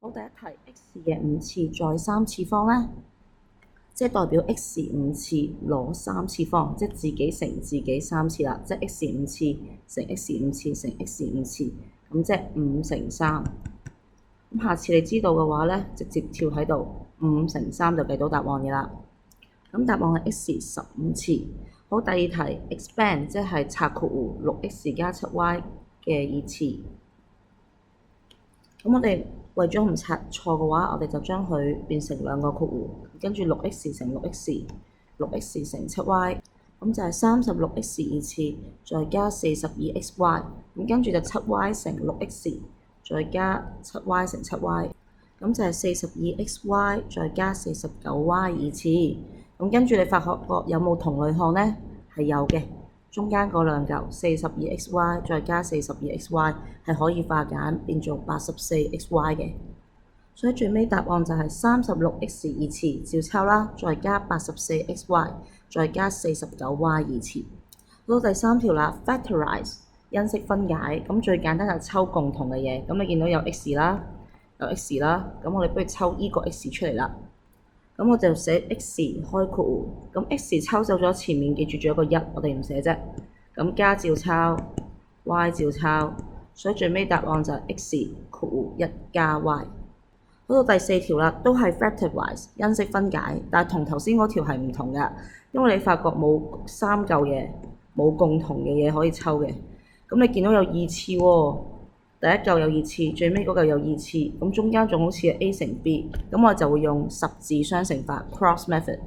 好，第一題 x 嘅5次再3次方咧，即係代表 x 5次攞3次方，即係自己乘自己3次啦，即係 x 5次乘 x 5次乘 x 5次，咁即係5乘3。咁下次你知道嘅話咧，直接跳喺度5乘3就計到答案嘅啦。咁答案係 x 15次。好，第二題 expand 即係拆括弧 6x 加 7y 嘅2次。咁我哋為咗唔拆錯嘅話，我哋就將佢變成兩個括弧，跟住 6x 乘 6x 乘 7y， 咁就係36x 2次，再加42xy， 咁跟住就 7y 乘 6x， 再加 7y 乘 7y， 咁就係 42xy 再加 49y 2次，咁跟住你發覺有冇同類項呢？係有嘅。中間嗰兩嚿 42xy 再加 42xy 係可以化簡變做 84xy 嘅，所以最尾答案就係 36x 2次照抄啦，再加 84xy 再加 49y 2次。到第三條啦 ，factorize 因式分解，咁最簡單就係抽共同嘅嘢，咁你見到有 x 啦，有 x 啦，咁我哋不如抽依個 x 出嚟啦。咁我就寫 x 開括弧，咁 x 抽走咗前面，記住仲有個1，我哋唔寫啫。咁加照抄 ，y 照抄，所以最尾答案就係 x 括弧1加 y。到第四條啦，都係 factorize 因式分解，但係同頭先嗰條係唔同㗎，因為你發覺冇3嚿嘢，冇共同嘅嘢可以抽嘅。咁你見到有2次喎。第一嚿有2次，最尾嗰嚿有2次，咁中間仲好似係 A 乘 B， 咁我就會用十字相乘法 cross method。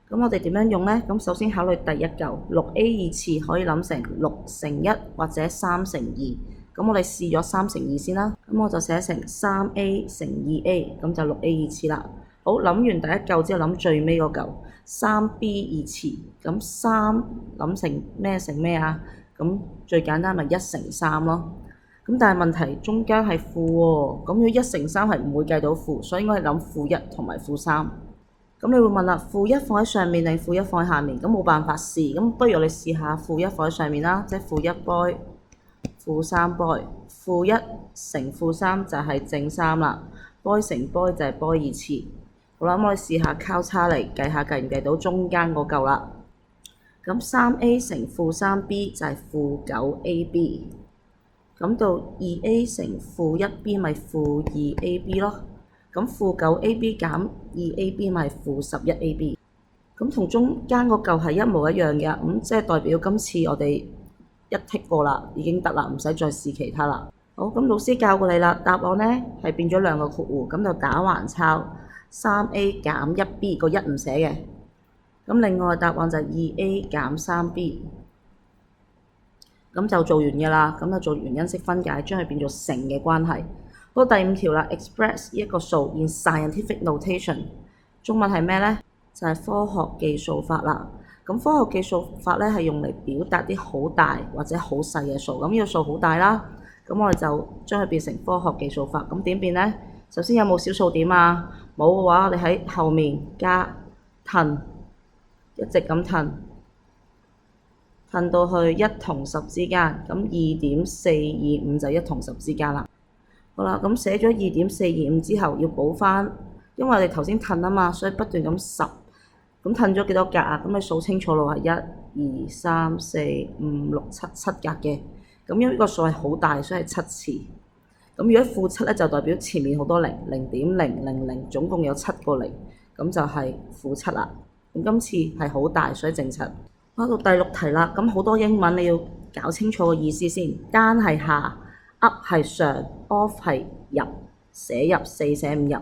咁我哋點樣用呢？咁首先考慮第一嚿 6A 2次可以諗成6乘1或者3乘2，咁我哋試咗3乘2先啦。咁我就寫成 3A 乘 2A， 咁就 6A 2次啦。好，諗完第一嚿之後，諗最尾嗰嚿 3B 2次，咁3諗成咩乘咩啊？咁最簡單咪1乘3咯。咁但係問題中間係負喎，咁如果1乘3係唔會計到負，所以應該係諗-1同埋-3。咁你會問啦，-1放喺上面定-1放喺下面？咁冇辦法試，咁不如我哋試下-1放喺上面啦，即係-1 boy，-3 boy，-1乘-3就係正3啦 ，boy 乘 boy 就係 boy 2次。好啦，咁我哋試下交叉嚟計下計唔計到中間嗰嚿啦。咁 3A 乘-3B 就係-9AB。咁到 2A 乘-1B 咪-2AB 咯，咁-9AB 減 2AB 咪-11AB， 咁同中間嗰嚿係一模一樣嘅，咁即係代表今次我哋一剔過啦，已經得啦，唔使再試其他啦。好，咁老師教過你啦，答案呢係變咗兩個括弧，咁就打橫抄 3A 減 1B 個1唔寫嘅，咁另外答案就係 2A 減 3B。咁就做完嘅啦，咁就做完因式分解，將佢變做乘嘅關係。到第五條啦 ，express 一個數 in scientific notation， 中文係咩呢？就係科學計數法啦。咁科學計數法咧係用嚟表達啲好大或者好細嘅數。咁呢個數好大啦，咁我哋就將佢變成科學計數法。咁點變呢？首先有冇小數點啊？冇嘅話，我哋喺後面加褪，一直咁褪。褪到去1同10之間，咁2.425就1同10之間啦。好啦，咁寫咗2.425之後要補返，因為我哋頭先褪啊嘛，所以不斷咁10。咁褪咗幾多格啊？咁你數清楚咯，係1、2、3、4、5、6、7格嘅。咁因為呢個數係好大，所以係7次。咁如果-7咧，就代表前面好多零，0.000，總共有7個零，咁就係-7啦。咁今次係好大，所以正7。到第6題啦，咁好多英文你要搞清楚個意思先。單係下 ，up 係上 ，off 係入，寫入4寫5入。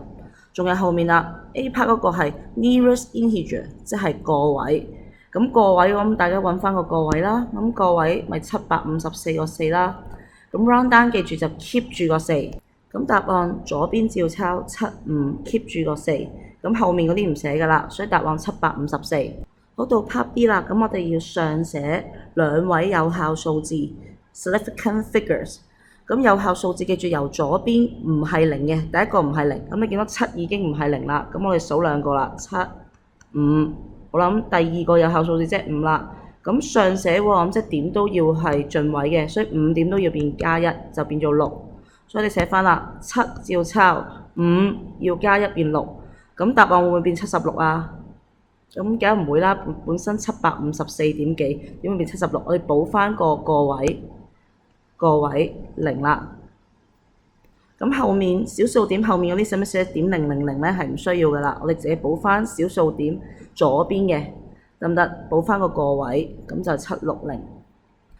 仲有後面啦 ，A part 嗰個係 nearest integer， 即係個位。咁個位咁大家揾翻個個位啦。咁個位咪754個4啦。咁 round down 記住就 keep 住個4。咁答案左邊照抄75 keep 住個4。咁後面嗰啲唔寫㗎啦，所以答案754。好，到 part B 啦，咁我哋要上寫兩位有效數字 significant figures。咁有效數字記住由左邊唔係0嘅，第一個唔係0，咁你見到7已經唔係0啦，咁我哋數兩個啦，7、5。我諗第二個有效數字即係5啦。咁上寫喎，咁即係點都要係進位嘅，所以5點都要變+1，就變做6。所以你寫翻啦，7照抄，5 5要加1變6，咁答案會唔會變76啊？咁梗係唔會啦，本身754點幾，點會變76？我哋補翻個位0啦。咁後面小數點後面嗰啲使唔使寫.000呢？係唔需要噶啦，我哋自己補翻小數點左邊嘅，得唔得？補翻個位，咁就760。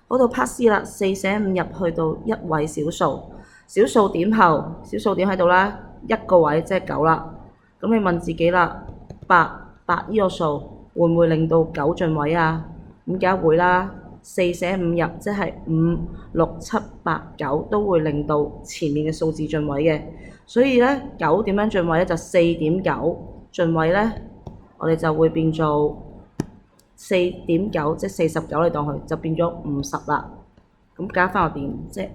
嗰度 part C 啦，4寫5入去到一位小數，小數點後，小數點喺度啦，一個位即係9啦。咁你問自己啦，8呢個數會唔會令到9進位啊？咁梗係會啦。4寫5入，即係5、6、7、8、9都會令到前面嘅數字進位嘅，所以呢9點樣進位呢？就4.9進位呢，我哋就會變做4.9，即係49，你當佢就變咗50啦。咁加翻個點，即係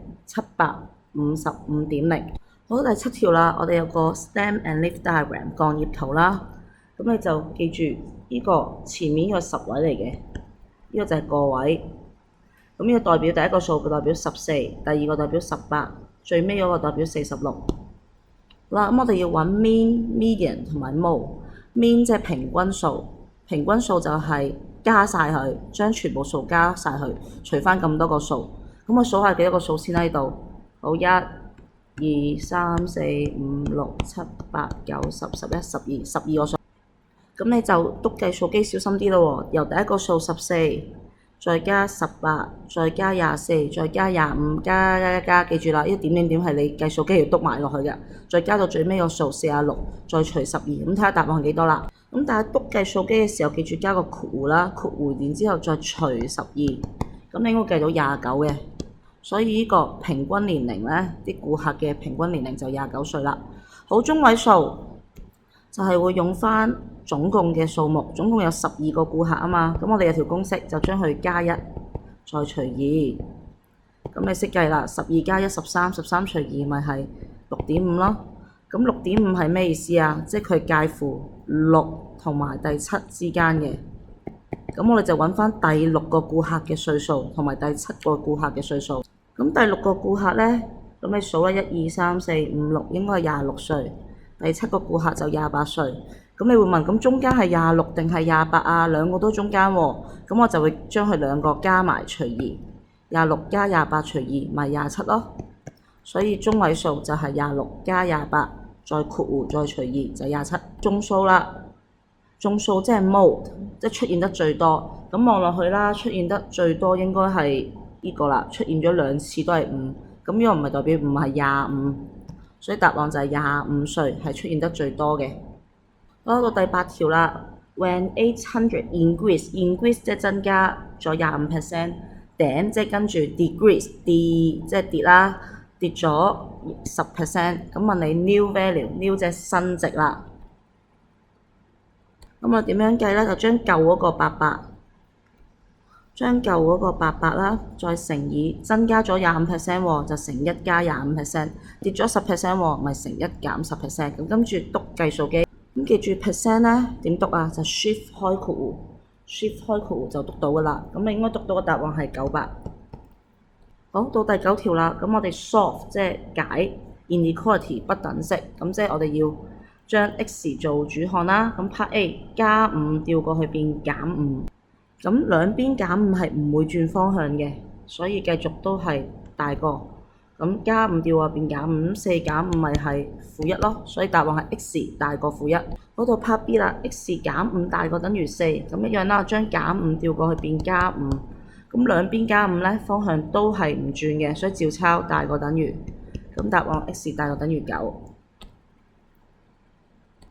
755.0。好，第7條啦，我哋有個 stem and leaf diagram 鋼葉圖啦。咁你就記住呢個前面呢個10位嚟嘅。呢個就係個位，咁呢個代表第一個數，代表14，第二個代表18，最尾嗰個代表46。好啦，咁我哋要揾 mean、median 同埋 mode。mean 即係平均數，平均數就係加晒佢，將全部數加晒佢，除翻咁多個數。咁我數下幾多個數先喺度。好，1、2、3、4、5、6、7、8、9、10、11、12個數。咁你就篤計數機小心啲咯喎，由第一個數14，再加18，再加24，再加25，加，記住啦，呢個點係你計數機要篤埋落去嘅，再加到最尾個數46，再除12，咁睇下答案係幾多啦。咁但係篤計數機嘅時候，記住加個括弧啦，括弧然之後再除12，咁你應該計到29嘅。所以呢個平均年齡呢，啲顧客嘅平均年齡就29歲啦。好，中位數就係會用翻總共嘅數目，總共有12個顧客啊嘛，咁我哋有條公式就將佢加1，再除2，咁你識計啦，12加1 13，13除2咪係6.5咯。咁6.5係咩意思啊？即係佢介乎6同埋第7之間嘅。咁我哋就揾翻第6個顧客嘅歲數同埋第7個顧客嘅歲數。咁第6個顧客呢，咁你數啦，1、2、3、4、5、6應該係26歲，第7個顧客就28歲。咁你會問，咁中間係26定係28啊？兩個都中間喎，咁我就會將佢兩個加埋除2，26加28除2咪27咯。所以中位數就係26加28，再括弧再除2就27。眾數啦，眾數即係 mode，即係出現得最多。咁望落去啦，出現得最多應該係呢個啦，出現咗2次都係5。咁呢個唔係代表5係25，所以答案就係25歲係出現得最多嘅。好，到第8條啦。When 800 increase 即係增加咗25%，頂即係跟住 decrease 即係跌啦，跌咗10%。咁問你 new value，new 即係新值啦。咁我點樣計咧？就將舊嗰個800啦，再乘以增加咗25%喎，就乘1加25%，跌咗10%喎，咪乘1減10%。咁跟住篤計數機。咁記住 percent 咧點讀啊？就 shift 開括弧 ，shift 開括弧就讀到噶啦。咁你應該讀到嘅答案係900。好，到第9條啦。咁我哋 solve 即係解 inequality 不等式。咁即係我哋要將 x 做主項啦。咁 part A 加5調過去變減5。咁兩邊減5係唔會轉方向嘅，所以繼續都係大個。咁加5調啊變減5，4減5咪係-1咯，所以答案係 x 大過-1。嗰度 part B 啦 ，x 減5大過等於4，咁一樣啦，將減5調過去變加5，咁兩邊加5咧方向都係唔轉嘅，所以照抄大過等於，咁答案 x 大過等於9。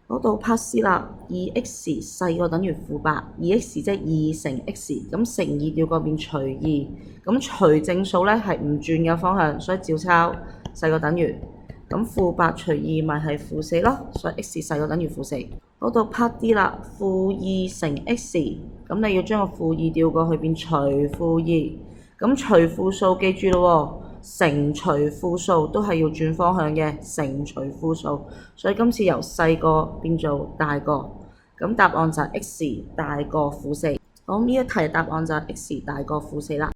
嗰度 part C 啦，2x 細過等於-8，2x 即係2乘 x，咁乘2調過變除2，咁除正數咧係唔轉嘅方向，所以照抄細過等於，咁-8除2咪係-4咯，所以 x 細過等於-4。嗰度 part D 啦，-2乘 x，咁你要將個-2調過去變除-2，咁除負數記住咯喎。乘除負數都係要轉方向嘅，乘除負數，所以今次由細個變做大個，咁答案就係 x 大過-4。好，呢一題答案就係 x 大過-4啦。